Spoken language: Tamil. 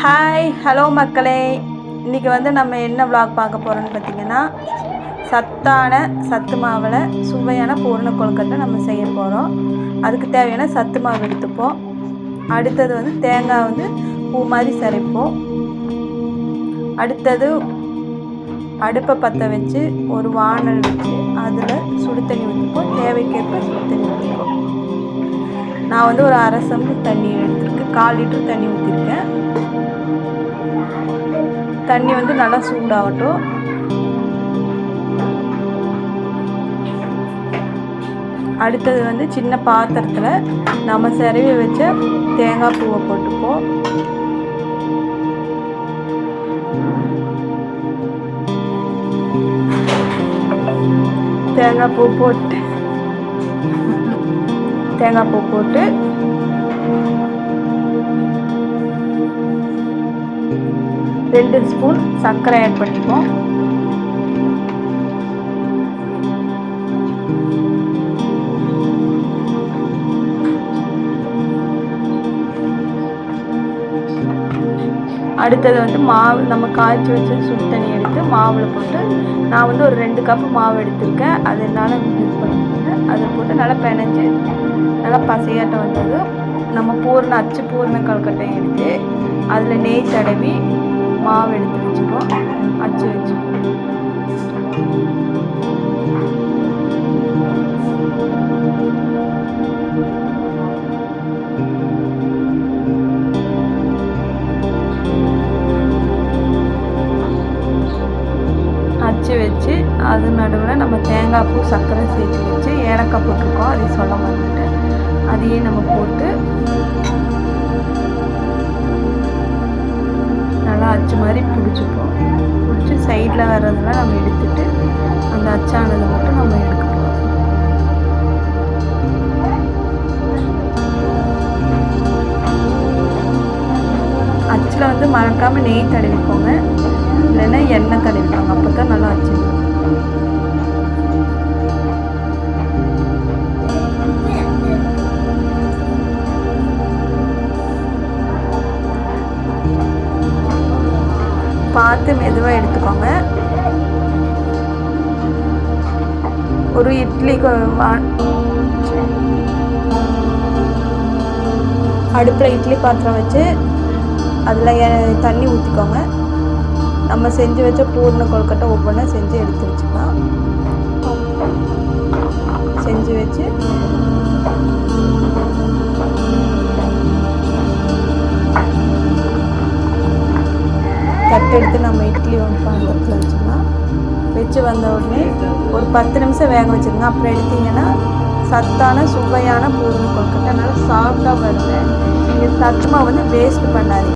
ஹாய் ஹலோ மக்களே, இன்றைக்கி நம்ம என்ன vlog பார்க்க போகிறோன்னு பார்த்தீங்கன்னா, சத்து மாவில் சுவையான பூரண கொழுக்கட்டை நம்ம செய்ய போகிறோம். அதுக்கு தேவையான சத்து மாவு எடுத்துப்போம். அடுத்தது தேங்காய் பூ மாதிரி சிரைப்போம். அடுத்தது அடுப்பை பற்ற வச்சு ஒரு வானல் வச்சு அதில் சுடு தண்ணி ஊற்றிப்போம். தேவைக்கேற்ப சுடு தண்ணி ஊற்றிப்போம். நான் ஒரு அரை சம்பு தண்ணி எடுத்துருக்கேன். 1/4 லிட்டர் தண்ணி ஊற்றிருக்கேன். தண்ணி நல்லா சூடாகட்டும். அடுத்தது சின்ன பாத்திரத்தில் நம்ம சிரவி வச்ச தேங்காய் பூவை போட்டுப்போம். தேங்காய் பூ போட்டு 2 ஸ்பூன் சர்க்கரை ஆட் பண்ணிப்போம். அடுத்தது மாவு நம்ம காய்ச்சி வச்சு சுடு தண்ணி எடுத்து மாவில் போட்டு நான் ஒரு 2 கப்பு மாவு எடுத்திருக்கேன். அது என்னால் யூஸ் பண்ணிக்கிறேன். அதை போட்டு நல்லா பிணைஞ்சு நல்லா பசையாட்டம் வந்தது நம்ம அச்சு பூரண கொழுக்கட்டை எடுத்து அதில் நெய் தடவி மாவு எடுத்து வச்சுப்போம். அச்சு வச்சுப்போம். அச்சு வச்சு அது நடுவில் நம்ம தேங்காய் பூ சர்க்கரை சேர்த்து வச்சு ஏலக்காய் போட்டிருக்கோம். அதையும் சொல்ல மறந்துட்டேன். அதையே நம்ம போட்டு நல்லா அச்சு மாதிரி பிடிச்சிப்போம். பிடிச்சி சைடில் வர்றதெல்லாம் நம்ம எடுத்துட்டு அந்த அச்சானதை மட்டும் நம்ம எடுக்க போகிறோம். அச்சில் மறக்காமல் நெய் தடவிக்கோங்க, இல்லைன்னா எண்ணெய் தடவிக்கோங்க. அப்போ தான் நல்லா அச்சு. பார்த்து மெதுவாக எடுத்துக்கோங்க. ஒரு அடுப்பில் இட்லி பாத்திரம் வச்சு அதில் தண்ணி ஊற்றிக்கோங்க. நம்ம செஞ்சு வச்ச பூரண கொழுக்கட்டை ஒவ்வொன்றா செஞ்சு எடுத்து வச்சுக்கலாம். செஞ்சு வச்சு தட்டு எடுத்து நம்ம இட்லி பாத்திரத்தில் வச்சுக்கலாம். வச்சு வந்த உடனே ஒரு 10 நிமிஷம் வேக வச்சுருங்க. அப்புறம் எடுத்திங்கன்னா சத்தான சுவையான பூரண கொழுக்கட்டை நல்லா சாஃப்டாக வருங்க. நீங்கள் சத்து மாவு வேஸ்ட் பண்ணாதீங்க.